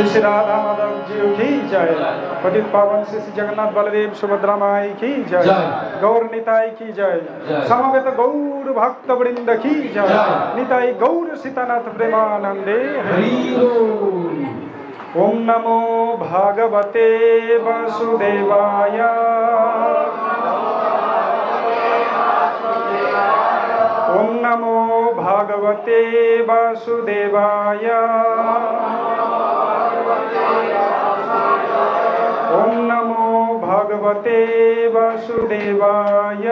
श्री श्री राधा माधव जी की जय। पतित पावन श्री श्री जगन्नाथ बलदेव सुभद्रा माई की जय। गौर निताई की जय। समवेत गौर भक्त वृंद की जय। निताई गौर सीतानाथ प्रेमानंदे हरि बोल। ओम नमो भागवते वासुदेवाय। ओम नमो भागवते वासुदेवाय। ओम नमो भगवते वासुदेवाय।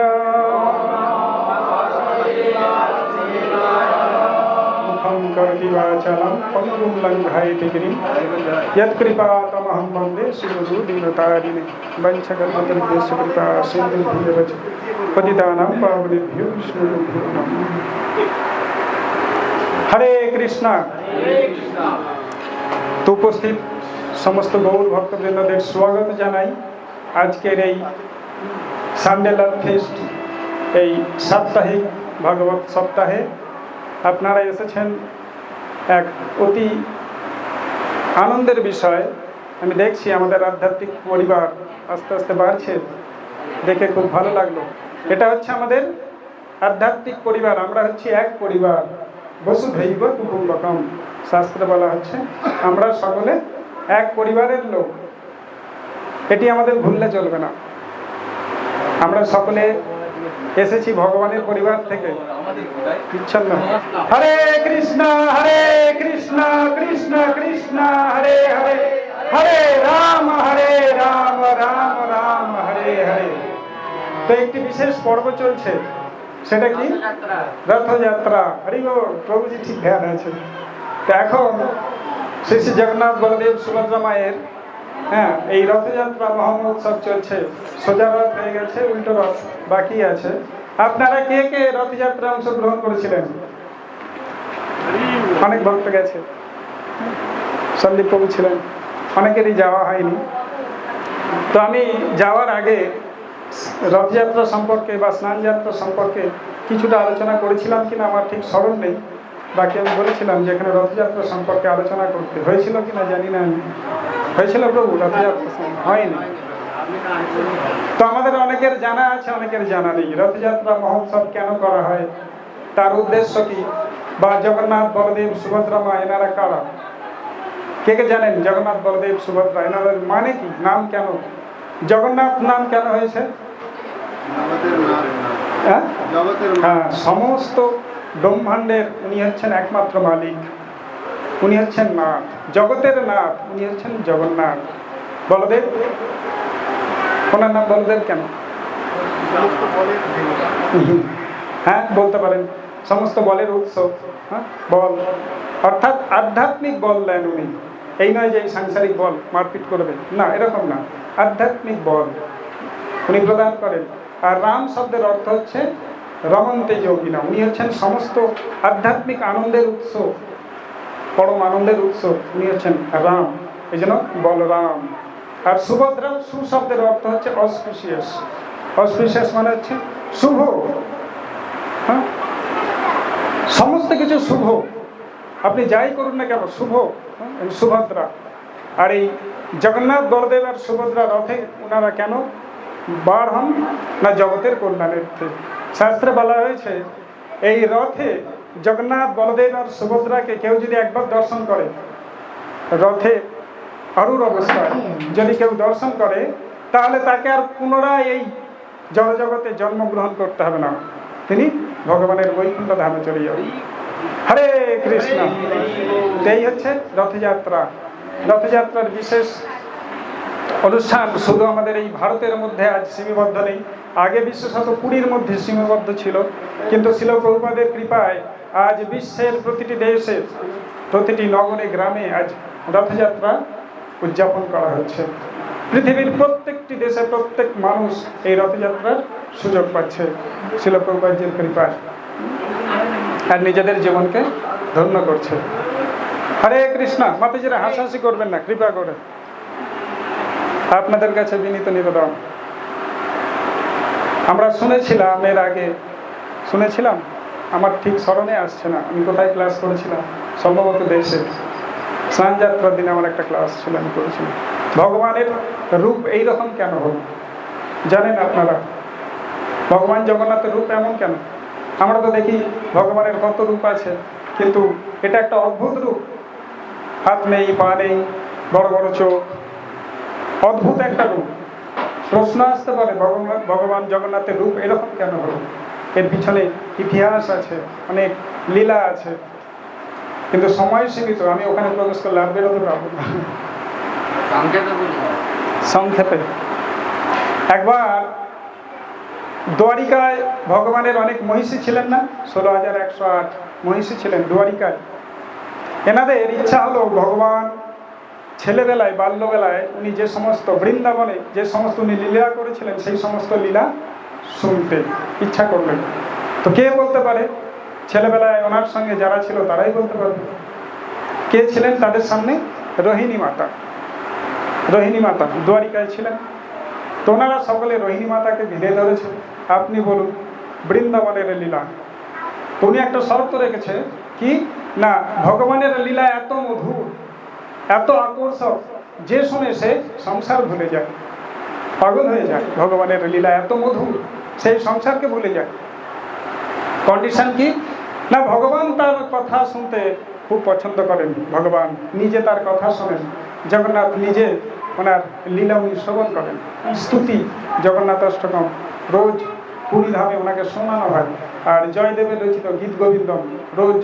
मुखं करोति वाचालं पङ्गुं लङ्घयति गिरिं यत्कृपातमहं वन्दे श्रीगुरुं दीनतारिणे। वञ्चकल्पतरुभ्यश्च कृपा सिन्धुभ्यो पतितानां पावनेभ्यो वैष्णवेभ्यो नमः। हरे कृष्णा। तो उपस्थित समस्त गौर भक्तबृंदদের स्वागत জানাই আজকের এই সানডে লাভ ফেস্ট এই সাপ্তাহিক ভাগবত সপ্তাহে। আপনারা এসেছেন এক অতি আনন্দের বিষয়। আমি দেখছি আমাদের আধ্যাত্মিক পরিবার আস্তে আস্তে বাড়ছে, দেখে খুব ভালো লাগলো। এটা হচ্ছে আমাদের আধ্যাত্মিক পরিবার, আমরা হচ্ছি এক পরিবার। বসুধৈব কুটুম্বকম, শাস্ত্রে বলা হচ্ছে আমরা সকলে এক পরিবারের লোক। এটি আমাদের ভুললে চলবে না। আমরা সকলে এসেছি ভগবানের পরিবার থেকে বিচ্ছিন্ন। হরে কৃষ্ণ কৃষ্ণ কৃষ্ণ হরে হরে, হরে রাম রাম রাম হরে হরে। তো একটি বিশেষ পর্ব চলছে, সেটা কি? রথযাত্রা। হরি বল। প্রভুজি ঠিক ধ্যান আছে। তো এখন শ্রী শ্রী জগন্নাথ বলদেব সুভদ্রা মায়ের এই রথযাত্রা মহোৎসব চলছে। সোজা রথ হয়ে গেছে, উল্টো রথ বাকি আছে। আপনারা কে কে রথযাত্রা অংশগ্রহণ করেছিলেন? অনেক ভক্ত গেছে, সন্দীপ প্রভু ছিলেন, অনেকেরই যাওয়া হয়নি। তো আমি যাওয়ার আগে রথযাত্রা সম্পর্কে বা স্নানযাত্রা সম্পর্কে কিছুটা আলোচনা করেছিলাম কিনা আমার ঠিক স্মরণ নেই। বাকি আমি বলেছিলাম যে এখানে রথযাত্রা সম্পর্কে আলোচনা করতে হয়েছিল কিনা জানি না। হয়েছিল প্রভু? রথযাত্রা হয়নি। তো আমাদের অনেকের জানা আছে, অনেকের জানা নেই। রথযাত্রা মহোৎসব কেন করা হয়, তার উদ্দেশ্য কি, বা জগন্নাথ বলদেব সুভদ্রা মা এনারা কারা? কে কে জানেন? জগন্নাথ বলদেব সুভদ্রা এনাদের মানে কি, নাম কেন, জগন্নাথ নাম কেন হয়েছে? হ্যাঁ, সমস্ত ব্রহ্মাণ্ডের উনি হচ্ছেন একমাত্র মালিক, উনি হচ্ছেন নাথ, জগতের নাথ, উনি হচ্ছেন জগন্নাথ। বলদেব, ওনার নাম বলদেব কেন? হ্যাঁ, বলতে পারেন সমস্ত বলের উৎস। হ্যাঁ, বল অর্থাৎ আধ্যাত্মিক বল দেন উনি। এই নয় যে সাংসারিক বল মারপিট করবে, না, এরকম না। আধ্যাত্মিক বল উনি প্রদান করেন। আর রাম শব্দের অর্থ হচ্ছে রমন্তে যোগিনা, উনি হচ্ছেন সমস্ত আধ্যাত্মিক আনন্দের উৎস, পরম আনন্দের উৎস, উনি হচ্ছেন রাম, এই জন্য বলরাম। আর সুভদ্রা, সুশব্দের অর্থ হচ্ছে অসপিশিয়াস। অসপিশিয়াস মানে হচ্ছে শুভ। হ্যাঁ, সমস্ত কিছু শুভ, আপনি যাই করুন না কেন শুভ। সুভদ্রা। আর এই জগন্নাথ বলদেব আর সুভদ্রা রথে ওনারা কেন বার হন না? জগতের কল্যাণার্থে। শাস্ত্রে বলা হয়েছে এই রথে জগন্নাথ বলদেব আর সুভদ্রাকে কেউ যদি একবার দর্শন করে, রথে অরুর অবস্থায় যদি কেউ দর্শন করে, তাহলে তাকে আর পুনরায় এই জড়জগতে জন্মগ্রহণ করতে হবে না, তিনি ভগবানের বৈকুণ্ঠ ধামে চলে যাবেন। হরে কৃষ্ণ। এই হচ্ছে রথযাত্রা। রথযাত্রার বিশেষ অনুষ্ঠান শুধু আমাদের এই ভারতের মধ্যে আজ সীমাবদ্ধ নেই, আগে বিশেষত পুরীর মধ্যে সীমাবদ্ধ ছিল, কিন্তু শিল প্রভুপাদের কৃপায় আজ বিশ্বের প্রতিটি দেশে, প্রতিটি নগরে গ্রামে আজ রথযাত্রা উদযাপন করা হচ্ছে। পৃথিবীর প্রত্যেকটি দেশে প্রত্যেক মানুষ এই রথযাত্রার সুযোগ পাচ্ছে শিল প্রভুপাদের কৃপায়, আর নিজেদের জীবনকে ধন্য করছে। হরে কৃষ্ণ। মাতাজিরা হাসাহাসি করবেন না কৃপা করে, আপনাদের কাছে বিনীত নিবেদন। আমরা শুনেছিলাম এর আগে, শুনেছিলাম, আমার ঠিক স্মরণে আসছে না আমি কোথায় ক্লাস করেছিলাম, সম্ভবত দেশে। স্নানযাত্রার দিনে আমার একটা ক্লাস ছিল, আমি করেছিলাম ভগবানের রূপ এইরকম কেন হল। জানেন আপনারা ভগবান জগন্নাথের রূপ এমন কেন? আমরা তো দেখি ভগবানের কত রূপ আছে, কিন্তু এটা একটা অদ্ভুত রূপ। হাত নেই, পা নেই, বড় বড় চোখ, অদ্ভুত একটা রূপ। প্রশ্ন আসতে পারে ভগবান জগন্নাথের রূপ এরকম কেন হল? এর পিছনে ইতিহাস আছে, অনেক লীলা আছে, কিন্তু সময় সীমিত, আমি ওখানে প্রবেশ করলে আর বেরোতে পারবো না। সংক্ষেপে একবার দ্বারিকায় ভগবানের অনেক মহিষী ছিলেন না, 16,108 মহিষী ছিলেন দ্বারিকায়। এনাদের ইচ্ছা হলো ভগবান ছেলেবেলায়, বাল্যবেলায় উনি যে সমস্ত বৃন্দাবনে যে সমস্ত উনি লীলা করেছিলেন সেই সমস্ত লীলা শুনতে ইচ্ছা করলেন। তো কে বলতে পারে? ছেলেবেলায় ওনার সঙ্গে যারা ছিল তারাই বলতে পারবে। কে ছিলেন তাদের সামনে? রোহিণী মাতা। রোহিণী মাতা দ্বারিকায় ছিলেন। তো ওনারা সকলে রোহিণী মাতাকে ঘিরে ধরেছে, আপনি বলুন বৃন্দাবনের লীলা। তো উনি একটা শর্ত রেখেছে, কি না ভগবানের লীলা এত মধুর, এত আকর্ষক, যে শুনে সে সংসার ভুলে যায়, পাগল হয়ে যায়। ভগবানের লীলা এত মধুর, সেই সংসারকে ভুলে যায়। কন্ডিশন কি না ভগবান তার কথা শুনতে খুব পছন্দ করেন, ভগবান নিজে তার কথা শোনেন। জগন্নাথ নিজে ওনার লীলা উনি শ্রবণ করেন। স্তুতি জগন্নাথ অষ্টকম রোজ পুরী ধামে ওনাকে শোনানো হয়, আর জয়দেবের রচিত গীত গোবিন্দম রোজ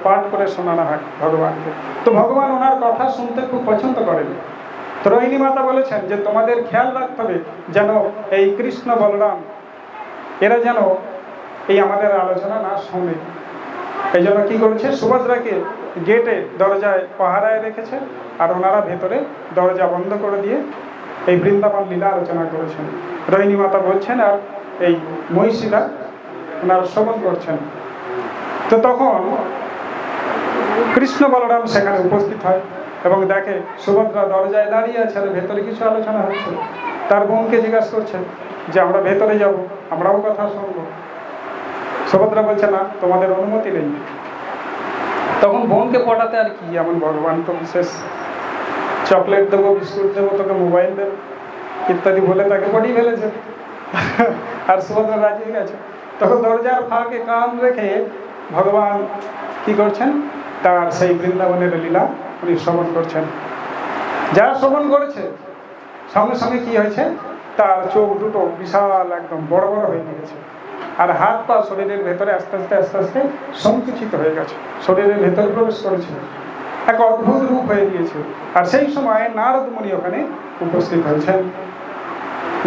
পাঠ করে শোনানো হয় ভগবানকে। তো ভগবান ওনার কথা শুনতে খুব পছন্দ করেন। তো রোহিণী মাতা বলেছেন যে তোমাদের খেয়াল রাখতে হবে যেন এই কৃষ্ণ বলরাম এরা যেন এই আমাদের আলোচনা না শোনে। এই জন্য কি করেছে, সুভদ্রাকে গেটে দরজায় পাহারায় রেখেছে, আর ওনারা ভেতরে দরজা বন্ধ করে দিয়ে এই বৃন্দাবন লীলা আলোচনা করেছেন। রোহিণী মাতা বলছেন আর এই মহিষীরা ওনারা শ্রবণ করছেন। তো তখন কৃষ্ণ বলরাম সেখানে উপস্থিত হয় এবং দেখে সুভদ্রা দরজায় দাঁড়িয়ে আছে, আর ভেতরে কিছু আলোচনা হচ্ছে। তার বোনকে জিজ্ঞাসা করছেন যে আমরা ভেতরে যাব, আমরাও কথা শুনবো। সুভদ্রা বলছে না, তোমাদের অনুমতি নেই। তখন বোনকে পটাতে আর কি, এমন ভগবান তো বিশেষ চকলেট দেবো, বিস্কুট দেবো, তোকে মোবাইল দেবো ইত্যাদি বলে তাকে পটিয়ে ফেলেছে। আর সুভদ্রা রাজি হয়ে গেছে। তখন দরজার ফাঁকে কান রেখে ভগবান কি করছেন, তার সেই বৃন্দাবনের লীলা উনি শ্রবণ করছেন। যারা শ্রবণ করেছে সঙ্গে সঙ্গে কি হয়েছে, তার চোখ দুটো বিশাল একদম বড় বড় হয়ে গিয়েছে, আর হাত পা শরীরের ভেতরে আস্তে আস্তে আস্তে আস্তে সংকুচিত হয়ে গেছে, শরীরের ভেতরে প্রবেশ করেছিল, এক অদ্ভুত রূপ হয়ে গিয়েছে। আর সেই সময় নারদ মুনি ওখানে উপস্থিত হয়েছেন।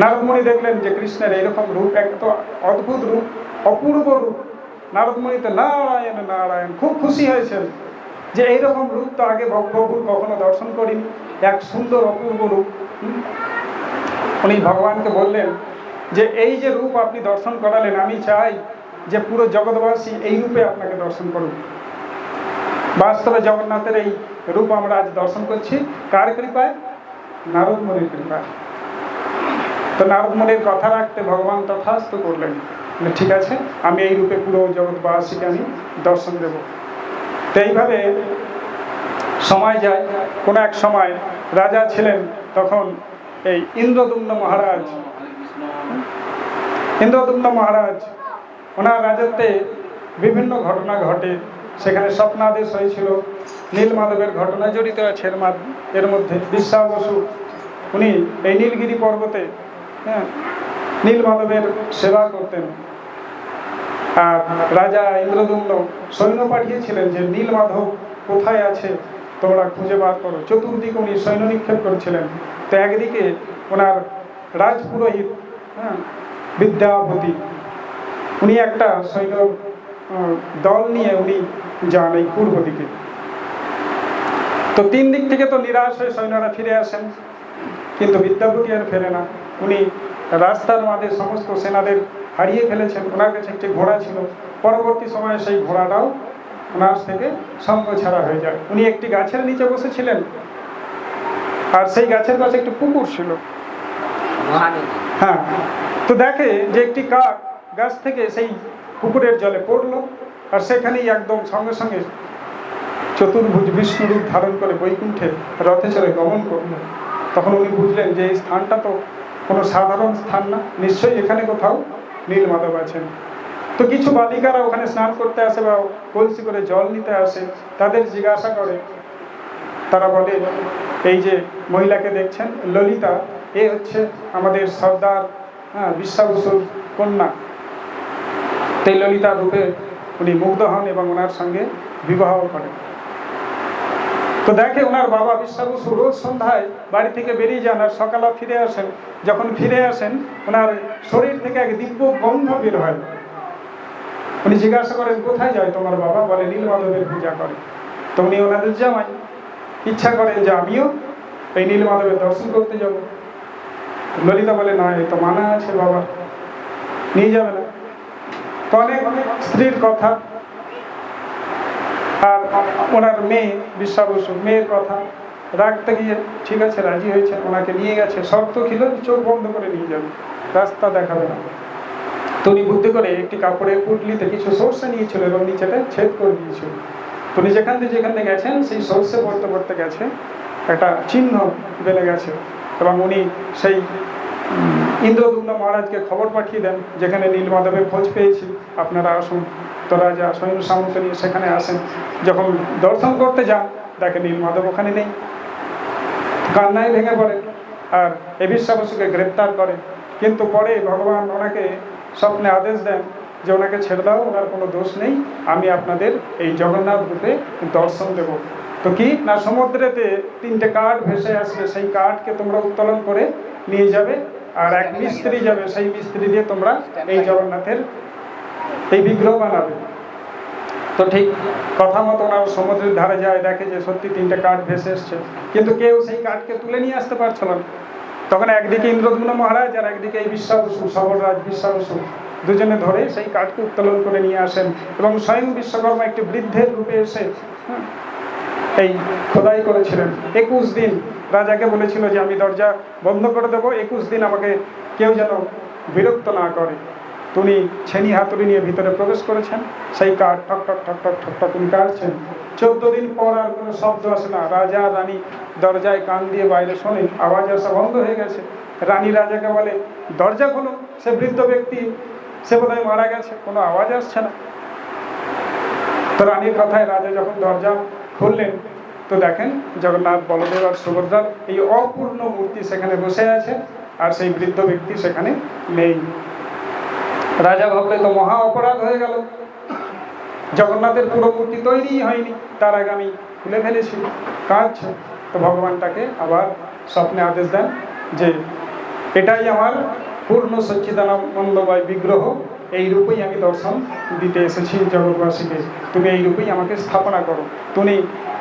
নারদ মুনি দেখলেন যে কৃষ্ণের এইরকম রূপ, এক তো অদ্ভুত রূপ, অপূর্ব রূপ। নারদ মুনি তো নারায়ণ নারায়ণ খুব খুশি হয়েছেন যে এইরকম রূপ তো আগে ভগবান কখনো দর্শন করিনি, এক সুন্দর অপূর্ব রূপ। উনি ভগবানকে বললেন যে এই যে রূপ আপনি দর্শন করালেন, আমি চাই যে পুরো জগৎবাসী এই রূপে আপনাকে দর্শন করুক। বাস্তবে জগন্নাথের এই রূপ আমরা আজ দর্শন করছি কার কৃপায়? নারদ মুনির কৃপায়। তো নারদ মুনির কথা রাখতে ভগবান তথাস্তু করলেন, ঠিক আছে আমি এই রূপে পুরো জগৎবাসীকে আমি দর্শন দেব। তো এইভাবে সময় যায়। কোনো এক সময় রাজা ছিলেন তখন এই ইন্দ্রদুম্ন মহারাজ। ইন্দ্রদুম্ন মহারাজ ওনার রাজত্বে বিভিন্ন ঘটনা ঘটে, সেখানে স্বপ্নাদেশ হয়েছিল, নীলমাধবের ঘটনা জড়িত আছে এর মধ্যে। বিশ্বা বসু উনি এই নীলগিরি পর্বতে নীলমাধবের সেবা করতেন, আর রাজা ইন্দ্রদুম্ন সৈন্য পাঠিয়েছিলেন যে নীলমাধব কোথায় আছে তোমরা খুঁজে বার করো। চতুর্দিকে উনি সৈন্য নিক্ষেপ করেছিলেন। তো একদিকে ওনার রাজপুরোহিত বিদ্যাপতি উনি একটা সৈন্য দল নিয়ে উনি যান এই পূর্ব দিকে। তো তিন দিক থেকে তো নিরাশ হয়ে সৈন্যরা ফিরে আসেন, কিন্তু বিদ্যাপতি আর ফেরে না। উনি রাস্তার মাঝে সমস্ত সেনাদের হারিয়ে ফেলেছেন। ওনার কাছে একটি ঘোড়া ছিল, পরবর্তী সময়ে সেই ঘোড়াটাও ওনার থেকে সঙ্গ ছাড়া হয়ে যায়। উনি একটি গাছের নিচে বসেছিলেন, আর সেই গাছের কাছে একটি পুকুর ছিল। হ্যাঁ, তো দেখে যে একটি কাক গাছ থেকে সেই পুকুরের জলে পড়লো, আর সেখানেই একদম সঙ্গে সঙ্গে চতুর্ভুজ বিষ্ণু রূপ ধারণ করে বৈকুণ্ঠে রথে চড়ে গমন করল। তখন উনি বুঝলেন যে এই স্থানটা তো কোনো সাধারণ স্থান না, নিশ্চয়ই এখানে কোথাও নীলমাধব আছেন। তো কিছু বালিকারা ওখানে স্নান করতে আসে বা কলসি করে জল নিতে আসে, তাদের জিজ্ঞাসা করে, তারা বলে এই যে মহিলাকে দেখছেন ললিতা, এ হচ্ছে আমাদের সর্দার বিশ্বাবসুর কন্যা। এই ললিতার রূপে উনি মুগ্ধ হন এবং ওনার সঙ্গে বিবাহ করেন। তো দেখে ওনার বাবা বিশ্বাবসু রোজ সন্ধ্যায় বাড়ি থেকে বেরিয়ে যান আর সকালে ফিরে আসেন। যখন ফিরে আসেন ওনার শরীর থেকে এক দিব্য গন্ধ বের হয়। উনি জিজ্ঞাসা করেন, কোথায় যায় তোমার বাবা? বলে নীলমাধবের পূজা করে। তো উনি ওনাদের জামাই ইচ্ছা করেন যে আমিও এই নীলমাধবের দর্শন করতে যাব। ললিতা বলে, না, এই তো মানা আছে বাবা, নিয়ে যাবে না। তো অনেক স্ত্রীর কথা আর ওনার মেয়ে বিশ্বাবসু মেয়ের কথা রাখতে গিয়ে ঠিক আছে রাজি হয়েছে, ওনাকে নিয়ে গেছে। শর্ত ছিল চোখ বন্ধ করে নিয়ে যাবে, রাস্তা দেখাবে না। তো উনি বুদ্ধি করে একটি কাপড়ের পুটলিতে কিছু সর্ষে নিয়েছিল এবং নিচেটা ছেদ করে দিয়েছিল। তো উনি যেখানে গেছেন সেই সর্ষে পড়তে পড়তে গেছে একটা চিহ্ন বেড়ে গেছে এবং উনি সেই ইন্দ্রদুম্ন মহারাজকে খবর পাঠিয়ে দেন, যেখানে নীলমাধবের খোঁজ পেয়েছি, আপনারা আসুন। তো রাজা স্বয়ং সামন্ত নিয়ে সেখানে আসেন। যখন দর্শন করতে যান দেখে নীলমাধব ওখানে নেই। কান্নায় ভেঙে পড়ে আর এ বিশ্বাবসুকে গ্রেপ্তার করে। কিন্তু পরে ভগবান ওনাকে স্বপ্নে আদেশ দেন যে ওনাকে ছেড়ে দাও, ওনার কোনো দোষ নেই, আমি আপনাদের এই জগন্নাথ রূপে দর্শন দেব। তো কি না, সমুদ্রেতে 3টে কাঠ ভেসে আসবে, সেই কাঠকে তোমরা উত্তোলন করে নিয়ে যাবে আর এক মিস্ত্রি যাবে, সেই মিস্ত্রি দিয়ে তোমরা এই জগন্নাথের এই বিগ্রহ বানাবে। তো ঠিক কথা মতো ওনারা সমুদ্রের ধারে যায়, দেখে যে সত্যি 3টে কাঠ ভেসে এসছে, কিন্তু কেউ সেই কাঠকে তুলে নিয়ে আসতে পারছিল না। তখন একদিকে ইন্দ্রদুম্ন মহারাজ আর একদিকে এই বিশ্বাবসু সবলরাজ বিশ্বাবসু দুজনে ধরে সেই কাঠকে উত্তোলন করে নিয়ে আসেন এবং স্বয়ং বিশ্বকর্মা একটি বৃদ্ধের রূপে এসে এই খোদাই করেছিলেন। 21 দিন রাজাকে বলেছিল যে আমি দরজা বন্ধ করে দেবো, 21 দিন আমাকে কেউ যেন বিরক্ত না করে। তিনি ছেনি হাতুড়ি নিয়ে ভিতরে প্রবেশ করেছেন, সেই কাঠ ঠক ঠক ঠক ঠক ঠক ঠক তিনি কাটছেন। 14 দিন পর আর কোনো শব্দ আসে না। রাজা রানী দরজায় কান দিয়ে বাইরে শোনেন, আওয়াজ আসা বন্ধ হয়ে গেছে। রানী রাজাকে বলে, দরজা খোলো, সে বৃদ্ধ ব্যক্তি সে বোধহয় মারা গেছে, কোনো আওয়াজ আসছে না। তো রানীর কথায় রাজা যখন দরজা খুললেন তো দেখেন জগন্নাথ, বলদেব আর সুভদ্রার এই অপূর্ণ মূর্তি সেখানে বসে আছে আর সেই বৃদ্ধ ব্যক্তি সেখানে নেই। রাজা ভাবলে তো মহা অপরাধ হয়ে গেল, জগন্নাথের পুরো মূর্তি তৈরি হয়নি, তার আগে আমি খুলে ফেলেছি, কাঁদছে। তো ভগবান তাকে আবার স্বপ্নে আদেশ দেন যে এটাই আমার পূর্ণ সচ্চিদানন্দময় বিগ্রহ, এই রূপেই আমি দর্শন দিতে এসেছি জগৎবাসীকে, তুমি এই রূপেই আমাকে স্থাপনা করো। তিনি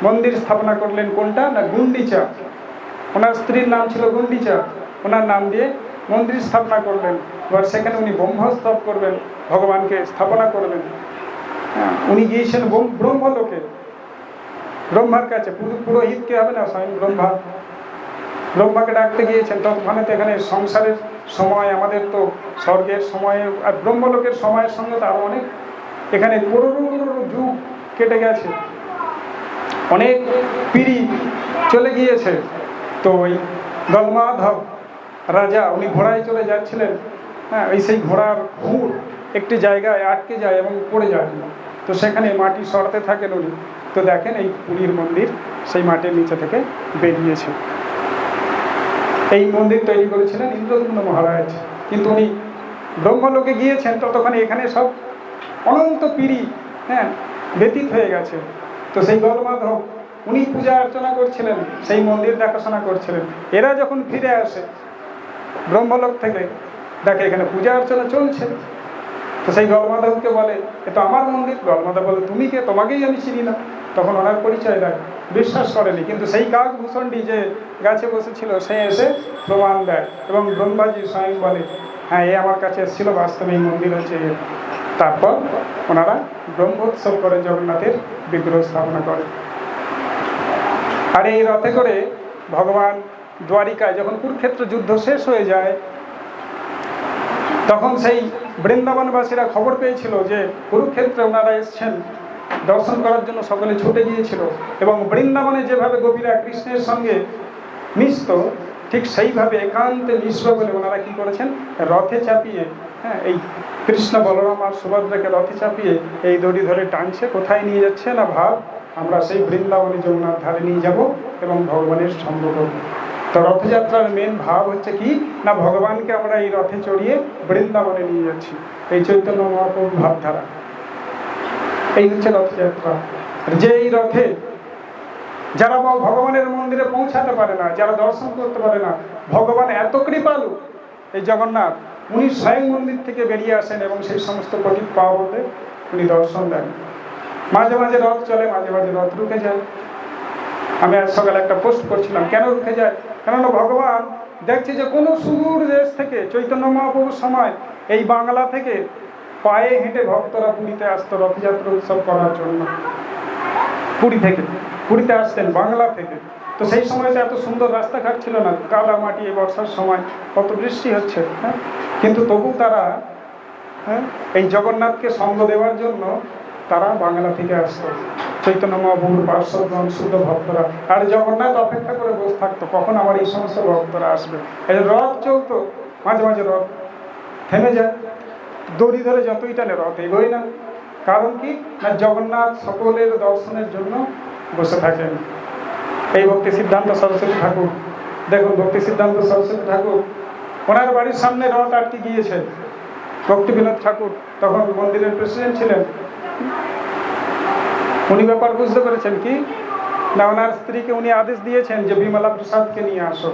মন্দির স্থাপনা করলেন কোনটা না, গুন্ডিচা। ওনার স্ত্রীর নাম ছিল গুন্ডিচা, ওনার নাম দিয়ে মন্দির স্থাপনা করলেন। এবার সেখানে উনি ব্রহ্মস্তব করবেন, ভগবানকে স্থাপনা করবেন। উনি গিয়েছেন ব্রহ্মলোকে, ব্রহ্মার কাছে। পুরোহিতকে হবে না, স্বয়ং ব্রহ্মাকে ডাকতে গিয়েছেন। তৎক্ষণে তো এখানে সংসারের সময়, আমাদের তো স্বর্গের সময় আর ব্রহ্মলোকের সময়ের সঙ্গে তো আরো অনেক এখানে করোড়ো যুগ কেটে গেছে, অনেক পিড়ি চলে গিয়েছে। তো ওই গলমাধব রাজা উনি ঘোড়ায় চলে যাচ্ছিলেন, ওই সেই ঘোড়ার খুঁড় একটি জায়গায় আটকে যায় এবং পড়ে যায়। তো সেখানে মাটি সরাতে থাকেন উনি। তো দেখেন এই পুরীর মন্দির সেই মাটির নিচে থেকে বেরিয়েছে। এই মন্দির তৈরি করেছিলেন ইন্দ্রদুম্ন মহারাজ। কিন্তু উনি ব্রহ্মলোকে গিয়েছেন, ততক্ষণে এখানে সব অনন্ত পিড়ি ব্যতীত হয়ে গেছে। তো সেই গলমাধব উনি পূজা অর্চনা করছিলেন, সেই মন্দির দেখাশোনা করছিলেন। এরা যখন ফিরে আসে ব্রহ্মলোক থেকে, দেখে এখানে পূজা অর্চনা চলছে। তো সেই গলমাধবকে বলে, এ তো আমার মন্দির। গলমাধব বলে, তুমি কে? তোমাকেই আমি চিনি না। তখন ওনার পরিচয় দেয়, বিশ্বাস করেনি। কিন্তু সেই কাকভূষণটি যে গাছে বসেছিল সে এসে প্রমাণ দেয় এবং ব্রহ্মাজি স্বয়ং বলে, হ্যাঁ এ আমার কাছে এসেছিল, বাস্তবে এই মন্দির হচ্ছে। তারপর ওনারা ব্রহ্মোৎসব করে জগন্নাথের বিগ্রহ স্থাপনা করে। আর এই রথে করে ভগবান দ্বারিকায়, যখন কুরুক্ষেত্র যুদ্ধ শেষ হয়ে যায়, তখন সেই বৃন্দাবনবাসীরা খবর পেয়েছিল যে কুরুক্ষেত্রে ওনারা এসছেন দর্শন করার জন্য সকলে ছুটে গিয়েছিল। এবং বৃন্দাবনে যেভাবে গোপীরা কৃষ্ণের সঙ্গে মিশত, ঠিক সেইভাবে একান্তে মিশবে বলে ওনারা কি করেছেন, রথে চাপিয়ে, এই কৃষ্ণ বলরাম আর সুভদ্রাকে রথে চাপিয়ে এই দড়ি ধরে টানছে। কোথায় নিয়ে যাচ্ছে না, ভাব আমরা সেই বৃন্দাবনে যমুনার ধারে নিয়ে যাব এবং ভগবানের সঙ্গ করব। তো রথযাত্রার মেন ভাব হচ্ছে কি না, ভগবানকে আমরা এই রথে চড়িয়ে বৃন্দাবনে নিয়ে যাচ্ছি। এই চৈতন্য মহাপ্রভুর ভাবধারা, এই হচ্ছে রথযাত্রা। যে এই রথে যারা ভগবানের মন্দিরে পৌঁছাতে পারে না, যারা দর্শন করতে পারে না, ভগবান এত কৃপালু এই জগন্নাথ, উনি স্বয়ং মন্দির থেকে বেরিয়ে আসেন এবং সেই সমস্ত পতিত পাবনদের উনি দর্শন দেন। মাঝে মাঝে রথ চলে, মাঝে মাঝে রথ রুকে যায়। আমি আজ সকালে একটা পোস্ট করছিলাম, কেন রুকে যায়, কেননা ভগবান দেখছে যে কোনো সুদূর দেশ থেকে চৈতন্য মহাপ্রভুর সময় এই বাংলা থেকে পায়ে হেঁটে ভক্তরা পুরীতে আসতো রথযাত্রা উৎসব করার জন্য। পুরীতে আসতেন বাংলা থেকে। তো সেই সময় তো এত সুন্দর রাস্তাঘাট ছিল না, কাদা মাটি, এই বর্ষার সময় কত বৃষ্টি হচ্ছে, কিন্তু তবু তারা এই জগন্নাথকে সঙ্গ দেওয়ার জন্য তারা বাংলা থেকে আসতো। চৈতন্য মহাপ্রভুর পার্শ্বগণ শুদ্ধ ভক্তরা, আর জগন্নাথ অপেক্ষা করে বসে থাকতো কখন আমার এই সমস্ত ভক্তরা আসবে। এই রথ চলতো, মাঝে মাঝে রথ থেমে যায়, দড়ি ধরে যতই টানে রথ এগোয় না। কারণ কি না, জগন্নাথ সকলের দর্শনের জন্য বসে থাকেন। এই ভক্তি সিদ্ধান্ত সরস্বতী ঠাকুর, দেখুন ভক্তি সিদ্ধান্ত সরস্বতী ঠাকুর, ওনার বাড়ির সামনে রথ আটকে গিয়েছে। ভক্তি বিনোদ ঠাকুর তখন মন্দিরের প্রেসিডেন্ট ছিলেন। উনি ব্যাপার বুঝতে পেরেছেন কি না, ওনার স্ত্রীকে উনি আদেশ দিয়েছেন যে বিমলা প্রসাদকে নিয়ে আসো।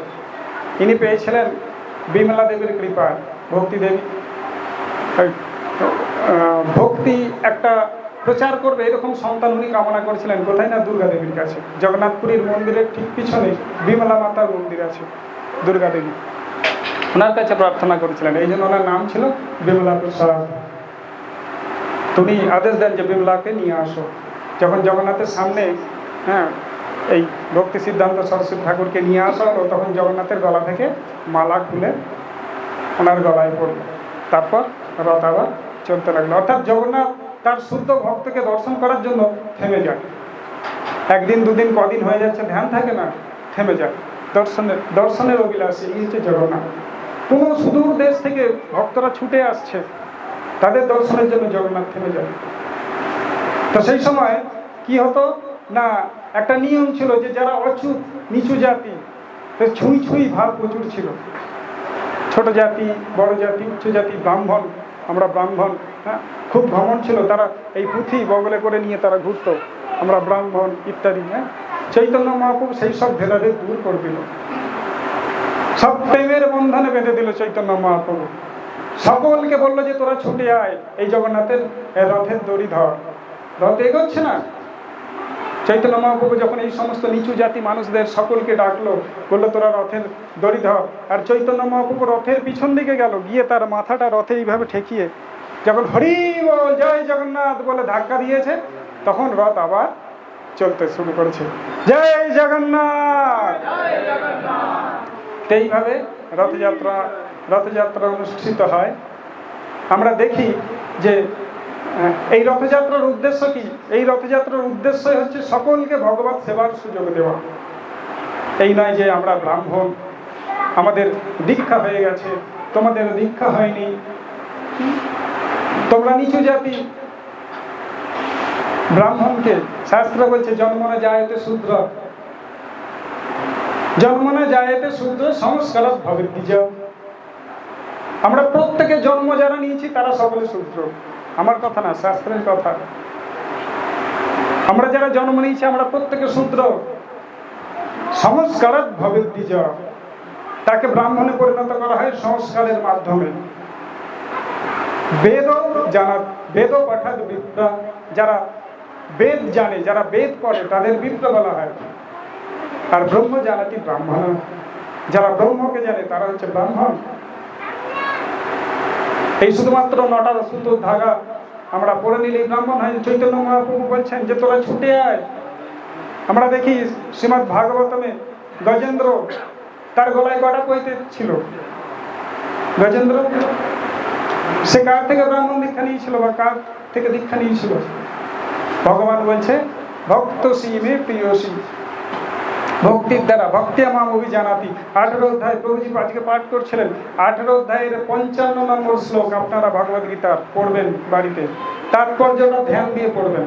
ইনি পেয়েছিলেন বিমলা দেবীর কৃপা, ভক্তি দেবী ভক্তি একটা প্রচার করবে এরকম সন্তান উনি কামনা করেছিলেন। কোথায় না, দুর্গা দেবীর কাছে। জগন্নাথপুরীর মন্দিরের ঠিক পিছনে বিমলা মাতার মন্দির আছে, দুর্গা দেবী, ওনার কাছে প্রার্থনা করেছিলেন। এই জন্য ওনার নাম ছিল বিমলা প্রসাদ। তুমি আদেশ দেন যে বিমলাকে নিয়ে আসো। যখন জগন্নাথের সামনে এই ভক্তি সিদ্ধান্ত সরস্বতী ঠাকুরকে নিয়ে আসা হলো, তখন জগন্নাথের গলা থেকে মালা খুলে ওনার গলায় পড়লো। তারপর রথ আবার চলতে লাগলো। অর্থাৎ জগন্নাথ তার শুদ্ধ ভক্তকে দর্শন করার জন্য থেমে যায়। একদিন দুদিন কদিন হয়ে যাচ্ছে, ধ্যান থাকে না, থেমে যায়। দর্শনের অভিলাষী এই হচ্ছে জগন্নাথ। কোনো সুদূর দেশ থেকে ভক্তরা ছুটে আসছে, তাদের দর্শনের জন্য জগন্নাথ থেমে যায়। তো সেই সময় কি হতো না, একটা নিয়ম ছিল যে যারা অচ্যুত নিচু জাতি, ছুঁই ছুঁই ভাব প্রচুর ছিল। ছোট জাতি, বড় জাতি, উচ্চ জাতি, ব্রাহ্মণ, আমরা ব্রাহ্মণ, খুব ভ্রমণ ছিল। তারা এই পুঁথি বগলে করে নিয়ে তারা ঘুরতো, আমরা ব্রাহ্মণ ইত্যাদি। চৈতন্য মহাপ্রভু সেই সব ভেদাভেদ দূর করে দিল, সব প্রেমের বন্ধনে বেঁধে দিল চৈতন্য মহাপ্রভু। সকলকে বললো যে তোরা ছুটে আয়, এই জগন্নাথের রথের দড়ি ধর। রথ এগোচ্ছে না। চৈতন্য মহাপ্রভু যখন এই সমস্ত নিচু জাতি মানুষদের সকলকে ডাকলো, বললো তোরা রথের দড়ি ধর। আর চৈতন্য মহাপ্রভু রথের পিছন দিকে গেল, গিয়ে তার মাথাটা রথে এইভাবে ঠেকিয়ে যখন হরি বল জয় জগন্নাথ বলে ধাক্কা দিয়েছে, তখন রথ আবার চলতে শুরু করেছে। জয় জগন্নাথ। এইভাবে রথযাত্রা অনুষ্ঠিত হয়। আমরা দেখি যে এই রথযাত্রার উদ্দেশ্য কি? এই রথযাত্রার উদ্দেশ্যই হচ্ছে সকলকে ভগবত সেবার সুযোগ দেওয়া। এই নয় যে আমরা ব্রাহ্মণ, আমাদের দীক্ষা হয়ে গেছে, তোমাদের দীক্ষা হয়নি, তোমরা নিচু জাতি। ব্রাহ্মণকে শাস্ত্র বলছে জন্ম না যায়তে শূদ্র, জন্ম না যায়তে শূদ্র সংস্কারাৎ ভবেৎ দ্বিজ। আমরা প্রত্যেকে জন্ম যারা নিয়েছি তারা সকলে শূদ্র। আমার কথা না, শাস্ত্রের কথা। আমরা যারা জন্ম নিয়েছি আমরা প্রত্যেকে শূদ্র। সংস্কারাৎ ভবেৎ দ্বিজ, তাকে ব্রাহ্মণে পরিণত করা হয় সংস্কারের মাধ্যমে। বেদ জানা, বেদ পাঠাৎ বিপ্র, যারা বেদ জানে, যারা বেদ পড়ে তাদের বিপ্র বলা হয়। আর ব্রহ্ম জানাতি ব্রাহ্মণ, যারা ব্রহ্মকে জানে তারা হচ্ছে ব্রাহ্মণ। এই শুধুমাত্র 9টা সুতোর ধাগা আমরা পড়ে নিলেই ব্রাহ্মণ হয়। চৈতন্য মহাপ্রভু বলছেন যে তোরা ছুটে আয়। আমরা দেখি শ্রীমদ্ ভাগবতমে গজেন্দ্র, তার গলায় কটা পৈতে ছিল? গজেন্দ্র সে কার থেকে ব্রাহ্মণ দীক্ষা নিয়েছিল বা কার থেকে দীক্ষা নিয়েছিল? ভগবান বলছে ভক্ত সীমে প্রিয়সী, ভক্তির দ্বারা ভক্তি আমাম অভিজানাতি। 18 অধ্যায় প্রভুজি আজকে পাঠ করছিলেন, 18 অধ্যায়ের 55 নম্বর শ্লোক আপনারা ভগবদ গীতার পড়বেন বাড়িতে, তাৎপর্যটা ধ্যান দিয়ে পড়বেন,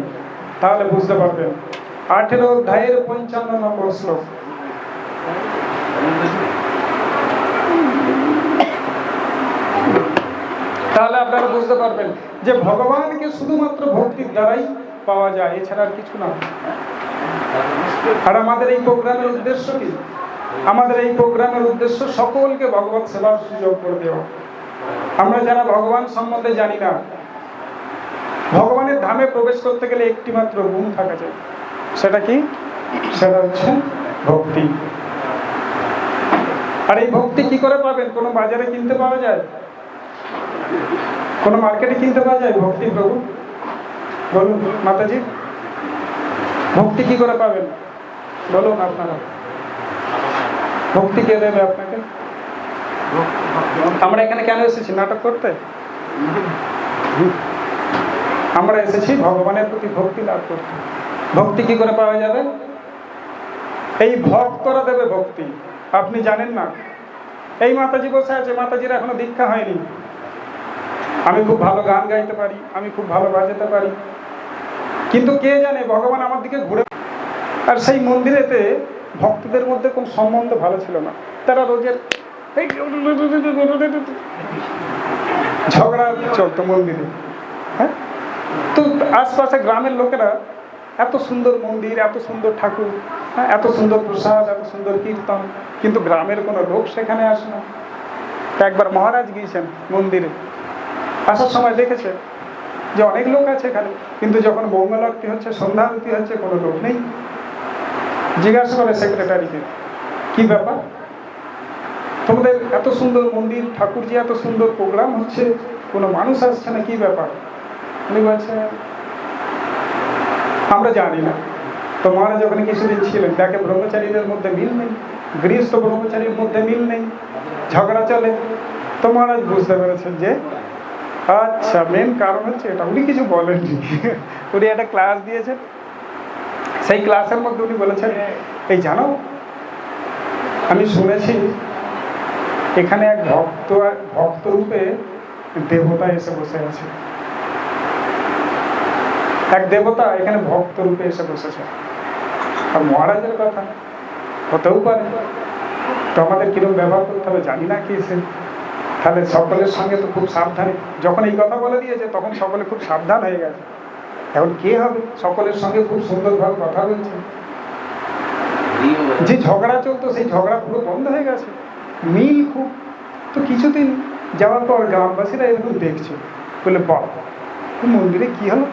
তাহলে বুঝতে পারবেন। 18 অধ্যায়ের 55 নম্বর শ্লোক। তাহলে আপনারা বুঝতে পারবেন যে ভগবানকে শুধুমাত্র ভক্তির দ্বারাই পাওয়া যায়, এছাড়া আর কিছু না। আর আমাদের এই প্রোগ্রামের উদ্দেশ্য কি? আমাদের এই প্রোগ্রামের উদ্দেশ্য সকলকে ভগবত সেবার সুযোগ করে দেওয়া। আমরা যারা ভগবান সম্বন্ধে জানি না, ভগবানের ধামে প্রবেশ করতে গেলে একটি মাত্র গুণ থাকা যায়, সেটা কি? সেটা হচ্ছে ভক্তি। আর এই ভক্তি কি করে পাবেন? কোনো বাজারে কিনতে পাওয়া যায়? কোনো মার্কেটে কিনতে পাওয়া যায় ভক্তি? প্রভু বলুন মাতাজি, ভক্তি কি করে পাবেন বলুন আপনারা? ভক্তি কে দেবে আপনাকে? আমরা এখানে কেন এসেছি? নাটক করতে? আমরা এসেছি ভগবানের প্রতি ভক্তি লাভ করতে। ভক্তি কি করে পাওয়া যাবে? এই ভক্তরা দেবে ভক্তি, আপনি জানেন না। এই মাতাজি বসে আছে, মাতাজির এখনো দীক্ষা হয়নি। আমি খুব ভালো গান গাইতে পারি, আমি খুব ভালো বাজাতে পারি, কিন্তু কে জানে ভগবান আমার দিকে ঘুরে। আর সেই মন্দিরেতে ভক্তদের মধ্যে কোন সম্বন্ধ ভালো ছিল না, তারা রোজের ঝগড়া চলতো মন্দিরে। হ্যাঁ, তো আশপাশে গ্রামের লোকেরা এত সুন্দর মন্দির, এত সুন্দর ঠাকুর, এত সুন্দর প্রসাদ, এত সুন্দর কীর্তন, কিন্তু গ্রামের কোনো লোক সেখানে আসে না। একবার মহারাজ গিয়েছেন মন্দিরে, আসার সময় দেখেছে যে অনেক লোক আছে এখানে, কিন্তু যখন মঙ্গল আরতি হচ্ছে, সন্ধ্যা আরতি হচ্ছে, কোনো লোক নেই। জিজ্ঞাসা করে সেক্রেটারিকে, কি ব্যাপার, তোমাদের এত সুন্দর মন্দির, ঠাকুরজি এত সুন্দর প্রোগ্রাম হচ্ছে, কোনো মানুষ আসছে না, কি ব্যাপার? উনি বলছে আমরা জানি না। তো মহারাজ ওখানে কিছুদিন ছিলেন, দেখে ব্রহ্মচারীদের মধ্যে মিল নেই, গৃহস্থ ব্রহ্মচারীর মধ্যে মিল নেই, ঝগড়া চলে। তো মহারাজ বুঝতে পেরেছেন যে আচ্ছা মেন কারণ হচ্ছে এটা। উনি কিছু বলেননি, উনি একটা ক্লাস দিয়েছেন, সেই ক্লাসের মধ্যে উনি বলেছেন, এই জানো আমি শুনেছি এখানে এক ভক্ত রূপে দেবতা এসে বসে আছে, এক দেবতা এখানে ভক্ত রূপে এসে বসেছে। আর মহারাজের কথা হতেও পারে, তো আমাদের কিরকম ব্যবহার করতে হবে জানি না কি সে। তাহলে সকলের সঙ্গে তো খুব সাবধানে, যখন এই কথা বলে দিয়েছে তখন সকলে খুব সাবধান হয়ে গেছে। এখন কে হবে সকলের সঙ্গে খুব সুন্দরভাবে কথা বলছে। যে ঝগড়া চলতো সেই ঝগড়া পুরো বন্ধ হয়ে গেছে, মিল খুব। তো কিছুদিন যাওয়ার পর গ্রামবাসীরা এরকম দেখছে, বলে বাবা মন্দিরে কি হলো,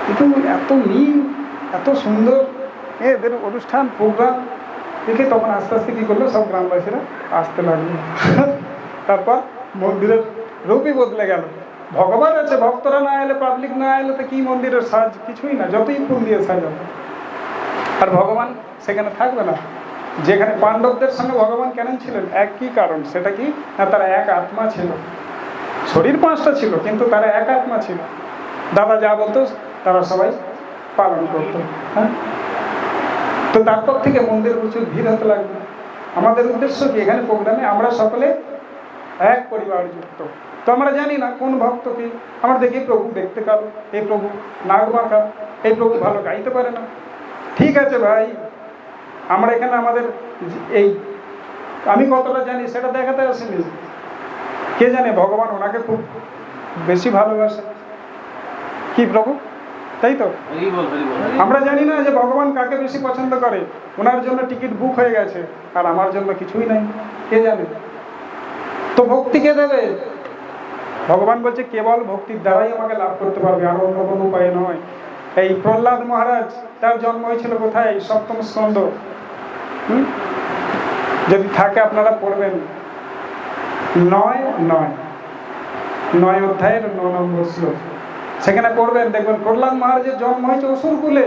কিন্তু এত মিল, এত সুন্দর এদের অনুষ্ঠান প্রোগ্রাম দেখে তখন আস্তে আস্তে কি করলো, সব গ্রামবাসীরা আসতে লাগলো। তারপর মন্দিরের রূপই বদলে গেল। ভগবান আছে, ভক্তরা না এলে, পাবলিক না এলে তো কি মন্দিরের সাজ, কিছুই না, যতই ফুল দিয়ে সাজাবো। আর ভগবান সেখানে থাকবে না। যেখানে পাণ্ডবদের সঙ্গে ভগবান কেন ছিলেন, একই কারণ, সেটা কি না, তারা এক আত্মা ছিল। শরীর 5টা ছিল, কিন্তু তারা এক আত্মা ছিল। দাদা যা বলতো তারা সবাই পালন করত। হ্যাঁ, তো তারপর থেকে মন্দিরে প্রচুর ভিড় হতে লাগবে। আমাদের উদ্দেশ্য কি, এখানে প্রোগ্রামে আমরা সকলে এক পরিবার যুক্ত। তো আমরা জানি না কোন ভক্ত কি, আমরা দেখি প্রভু দেখতে কালো, এই প্রভু নাগ মাখা, এই প্রভু ভালো গাইতে পারে না। ঠিক আছে ভাই, আমরা এখানে আমাদের এই আমি কতটা জানি সেটা দেখাতে আসিনি। কে জানে ভগবান ওনাকে খুব বেশি ভালোবাসে, কি প্রভু, তাই তো? আমরা জানি না যে ভগবান কাকে বেশি পছন্দ করে। ওনার জন্য টিকিট বুক হয়ে গেছে, আর আমার জন্য কিছুই নাই, কে জানে। তো ভক্তি কে দেবে? ভগবান বলছে কেবল ভক্তির দ্বারাই আমাকে লাভ করতে পারবে, আর অন্য কোনো উপায় নয়। এই প্রহ্লাদ মহারাজ, তার জন্ম হয়েছিল কোথায়? 7ম স্কন্ধ। যদি থাকে আপনারা পড়বেন, 9 অধ্যায়ের 9 নম্বর শ্লোক, সেখানে পড়বেন, দেখবেন প্রহ্লাদ মহারাজের জন্ম হয়েছে অসুর কুলে।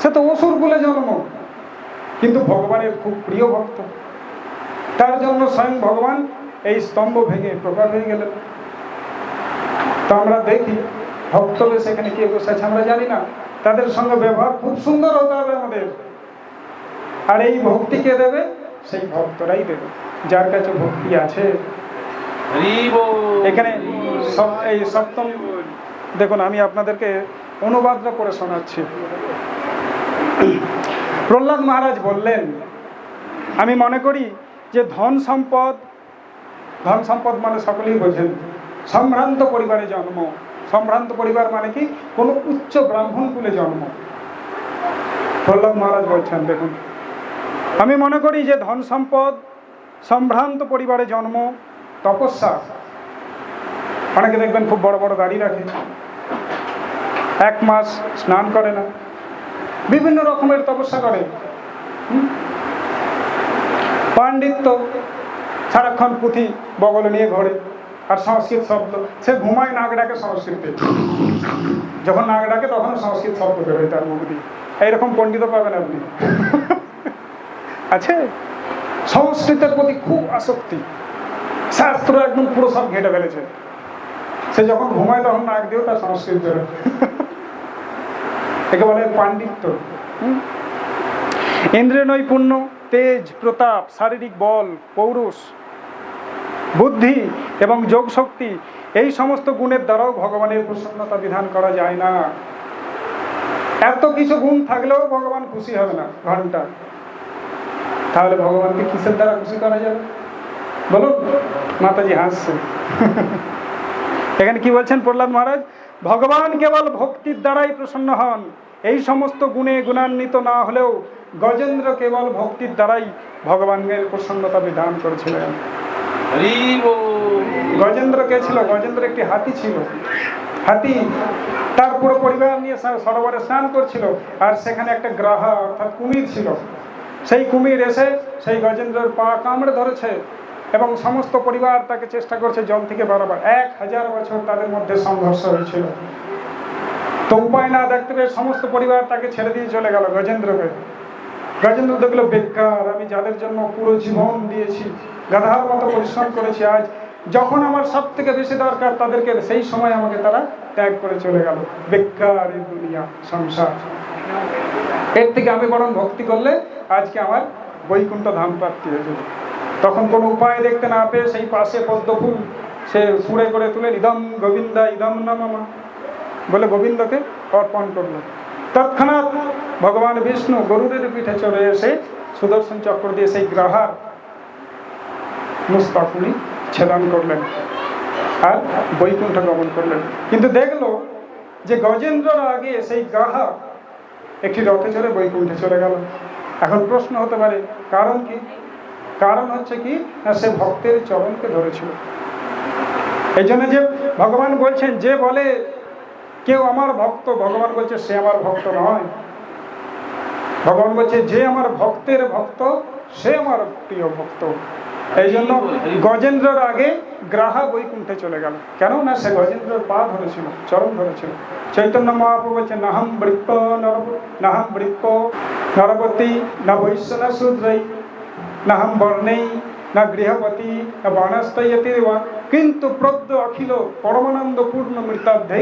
সে তো অসুর কুলে জন্ম, কিন্তু ভগবানের খুব প্রিয় ভক্ত। তার জন্য স্বয়ং ভগবান এই স্তম্ভ ভেঙে প্রকট হয়ে গেলেন। তো আমরা দেখি ভক্তদের সেখানে কে বসে আছে আমরা জানি না, তাদের সঙ্গে ব্যবহার খুব সুন্দর হতে হবে আমাদের। আর এই ভক্তি কে দেবে? সেই ভক্তরাই দেবে যার কাছে ভক্তি আছে। এখানে এই সপ্তম দেখুন, আমি আপনাদেরকে অনুবাদটা করে শোনাচ্ছি। প্রহ্লাদ মহারাজ বললেন, আমি মনে করি যে ধন সম্পদ মানে সকলেই বোঝেন, সম্ভ্রান্ত পরিবারে জন্ম। সম্ভ্রান্ত পরিবার মানে কি? কোনো উচ্চ ব্রাহ্মণ কুলে জন্ম। প্রহ্লাদ মহারাজ বলছেন, দেখুন, আমি মনে করি যে ধন সম্পদ, সম্ভ্রান্ত পরিবারে জন্ম, তপস্যা, অনেকে দেখবেন খুব বড় বড় দাড়ি রাখে, 1 মাস স্নান করে না, বিভিন্ন রকমের তপস্যা করে, পাণ্ডিত্য, সারাক্ষণ পুঁথি বগলে নিয়ে ঘোরে, আর সংস্কৃত শব্দ, সে ঘুমায় নাক ডাকে সংস্কৃতে, যখন নাক ডাকে তখন সংস্কৃত শব্দ বেরোয় তার মুখ দিয়ে। এইরকম পণ্ডিত পাবেন আপনি আছে। সংস্কৃতের প্রতি খুব আসক্তি, শাস্ত্র একদম পুরো সব ঘেটে ফেলেছে। সে যখন ঘুমায় তখন নাক দিয়েও তার সংস্কৃত বেরোয়, একে বলে পাণ্ডিত্য। ইন্দ্রিয় নৈপুণ্য, তেজ, প্রতাপ, শারীরিক বল, পৌরুষ, বুদ্ধি এবং যোগ শক্তি, এই সমস্ত গুণের দ্বারাও ভগবানের প্রসন্নতা বিধান করা যায় না। এত কিছু গুণ থাকলেও ভগবান খুশি হবে না ঘন্টা। তাহলে ভগবানকে কিসের দ্বারা খুশি করা যাবে বলুন? মাতাজি হাসছে। এখানে কি বলছেন প্রহ্লাদ মহারাজ? ভগবান কেবল ভক্তির দ্বারাই প্রসন্ন হন। এই সমস্ত গুণে গুণান্বিত না হলেও গজেন্দ্র কেবল ভক্তির দ্বারাই ভগবানের প্রসন্নতা বিধান করেছিলেন। গজেন্দ্র কে ছিল? গজেন্দ্র একটি হাতি ছিল। হাতি তার পুরো পরিবার নিয়ে সরোবরে স্নান করছিল, আর সেখানে একটা গ্রাহা অর্থাৎ কুমির ছিল। সেই কুমির এসে সেই গজেন্দ্রের পা কামড়ে ধরেছে এবং সমস্ত পরিবার তাকে চেষ্টা করছে জল থেকে বেরোবার। 1000 বছর তাদের মধ্যে সংঘর্ষ হয়েছিল। তো উপায় না দেখতে পেয়ে সমস্ত পরিবার তাকে ছেড়ে দিয়ে চলে গেল গজেন্দ্রকে। গজেন্দ্র দেখলো, বেকার, আমি যাদের জন্য পুরো জীবন দিয়েছি, গাধার মতো পরিশ্রম করেছি, আজ যখন আমার সব থেকে বেশি দরকার তাদেরকে, সেই সময় আমাকে তারা ত্যাগ করে চলে গেল। বেকার এই দুনিয়া সংসার, এর থেকে আমি বরং ভক্তি করলে আজকে আমার বৈকুণ্ঠ ধাম প্রাপ্তি হয়ে যাবে। তখন কোনো উপায় দেখতে না পেয়ে সেই পাশে পদ্ম ফুল সে ছুঁড়ে করে তুলে ইদম গোবিন্দা ইদম নমঃ বলে গোবিন্দকে অর্পণ করলো। তৎক্ষণাৎ ভগবান বিষ্ণু গরুরের পিঠে চলে এসে সুদর্শন চক্র দিয়ে সেই গ্রাহার মুস্তাকুনি ছেদন করলেন আর বৈকুণ্ঠ গমন করলেন। কিন্তু দেখলো যে গজেন্দ্রর আগে সেই গ্রাহা একটি রথে চড়ে বৈকুণ্ঠে চলে গেল। এখন প্রশ্ন হতে পারে, কারণ কি? কারণ হচ্ছে কি না, সে ভক্তের চরণকে ধরেছিল। এই জন্য যে ভগবান বলছেন, যে বলে কেউ আমার ভক্ত, ভগবান বলছে সে আমার ভক্ত নয়। ভগবান বলছে যে আমার ভক্তের ভক্ত সে আমার প্রিয় ভক্ত। এই জন্য গজেন্দ্রর আগে গ্রাহা বৈকুণ্ঠে চলে গেল। কেন না, সে গজেন্দ্রের পা ধরেছিল, চরণ ধরেছিল। চৈতন্য মহাপ্রভু বলছে, নাহম বৃক্ষ নরপতি না বৈশ্য না শূদ্রৈ নাহম বর্ণেই না গৃহপতি না বাণস্তয়তির্বা কিন্তু প্রদ্য অখিল পরমানন্দ পূর্ণ মৃতাব্ধে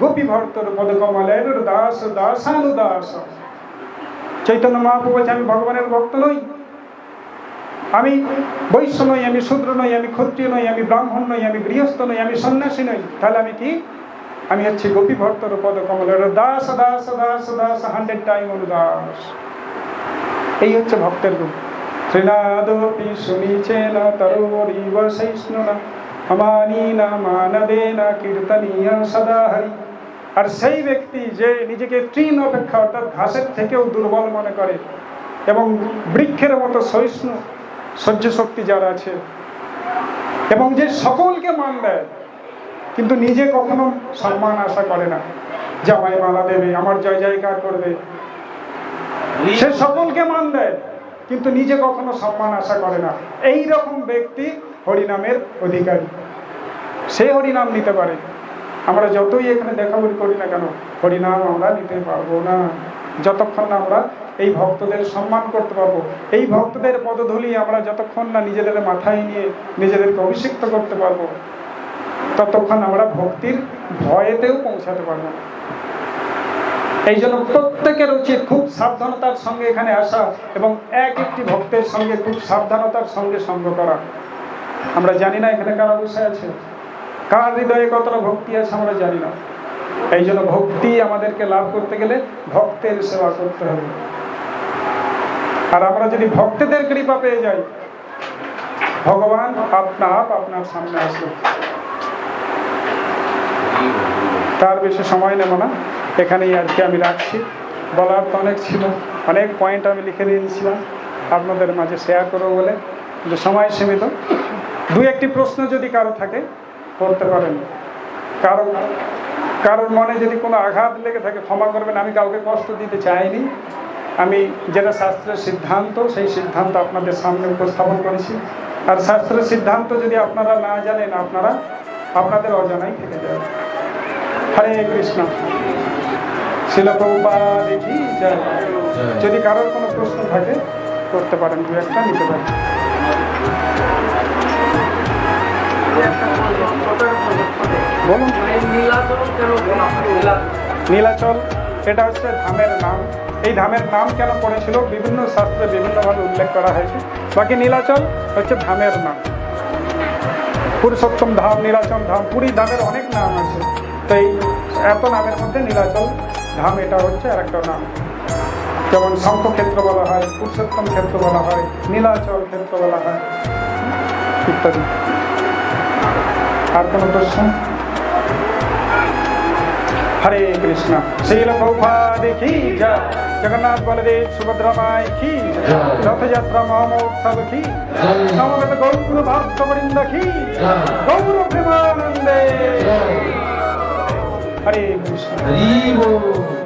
গোপী ভর্তর পদকমলের দাস দাসানুদাস। চৈতন্য মহাপ্রভু বলছে, আমি ভগবানের ভক্ত নই, আমি বৈশ্য নই, আমি শূদ্র নই, আমি ক্ষত্রিয় নই, আমি ব্রাহ্মণ নই, আমি গৃহস্থ নই, আমি সন্ন্যাসী নই। তাহলে আমি কি? আমি হচ্ছি গোপী ভর্তর পদকমলের দাস দাস দাস দাস 100 টাইম অনুদাস। এই হচ্ছে ভক্তের গুণ। শ্রীনাদপি সুনিচেন তরোরিব সহিষ্ণুনা অমানীনা মানদেনা কীর্তনীয় সদা হরি। আর সেই ব্যক্তি যে নিজেকে তৃণ অপেক্ষা অর্থাৎ ঘাসের থেকেও দুর্বল মনে করে এবং বৃক্ষের মতো সহিষ্ণু সহ্য শক্তি যার আছে এবং যে সকলকে মান দেয় কিন্তু নিজে কখনো সম্মান আশা করে না, যে আমায় মালা দেবে, আমার জয় জয়কার করবে, সে সকলকে মান দেয় কিন্তু নিজে কখনো সম্মান আশা করে না, এই রকম ব্যক্তি হরিনামের অধিকারী। সে হরিনাম নিতে পারে। আমরা যতই এখানে দেখাবলি করি না কেন, হরিনাম আমরা নিতে পারবো না যতক্ষণ না আমরা এই ভক্তদের সম্মান করতে পারবো। এই ভক্তদের পদধূলি আমরা যতক্ষণ না নিজেদের মাথায় নিয়ে নিজেদেরকে অভিষিক্ত করতে পারবো, ততক্ষণ আমরা ভক্তির ভয়েতেও পৌঁছাতে পারবো না। এই জন্য প্রত্যেকের উচিত খুব সাবধানতার সঙ্গে এখানে আসা এবং এক একটি ভক্তের সঙ্গে খুব সাবধানতার সঙ্গে সঙ্গ করা। আমরা জানি না এখানে কারা বসে আছে, কার হৃদয়ে কতটা ভক্তি আছে আমরা জানি না। এই জন্য ভক্তি আমাদেরকে লাভ করতে গেলে ভক্তের সেবা করতে হবে। আর আমরা যদি ভক্তদের কৃপা পেয়ে যাই, ভগবান আপনার সামনে আসবে। তার বেশি সময় নেব না, এখানেই আজকে আমি রাখছি। বলার তো অনেক ছিল, অনেক পয়েন্ট আমি লিখে দিয়েছিলাম আপনাদের মাঝে শেয়ার করবো বলে, কিন্তু সময় সীমিত। দুই একটি প্রশ্ন যদি কারো থাকে করতে পারেন। কারোর মনে যদি কোনো আঘাত লেগে থাকে ক্ষমা করবেন, আমি কাউকে কষ্ট দিতে চাইনি। আমি যেটা শাস্ত্রের সিদ্ধান্ত, সেই সিদ্ধান্ত আপনাদের সামনে উপস্থাপন করেছি। আর শাস্ত্রের সিদ্ধান্ত যদি আপনারা না জানেন, আপনাদের অজানাই থেকে যাবে। হরে কৃষ্ণ। শিল প্রভুপাদ কি জয়। যদি কারোর কোনো প্রশ্ন থাকে করতে পারেন, দু একটা নিতে পারেন। বলুন। নীলাচল এটা হচ্ছে ধামের নাম। এই ধামের নাম কেন পড়েছিল বিভিন্ন শাস্ত্রে বিভিন্নভাবে উল্লেখ করা হয়েছে। বাকি নীলাচল হচ্ছে ধামের নাম। পুরুষোত্তম ধাম, নীলাচল ধাম, পুরী ধামের অনেক নাম আছে। তো এই এত নামের মধ্যে নীলাচল ধাম এটা হচ্ছে আর একটা নাম। যেমন শঙ্খক্ষেত্র বলা হয়, পুরুষোত্তম ক্ষেত্র বলা হয়, নীলাচল ক্ষেত্র বলা হয় ইত্যাদি। আর কোনো প্রশ্ন? হরে কৃষ্ণ। শিল প্রভুপাদ কি জয়। জগন্নাথ বলদেব সুভদ্রা মাই কি জয়। রথযাত্রা মহোৎসব কি জয়। সমবেত গৌর ভক্তবৃন্দ কি জয়। গৌর প্রেমানন্দে। হরে কৃষ্ণ। হরি বল।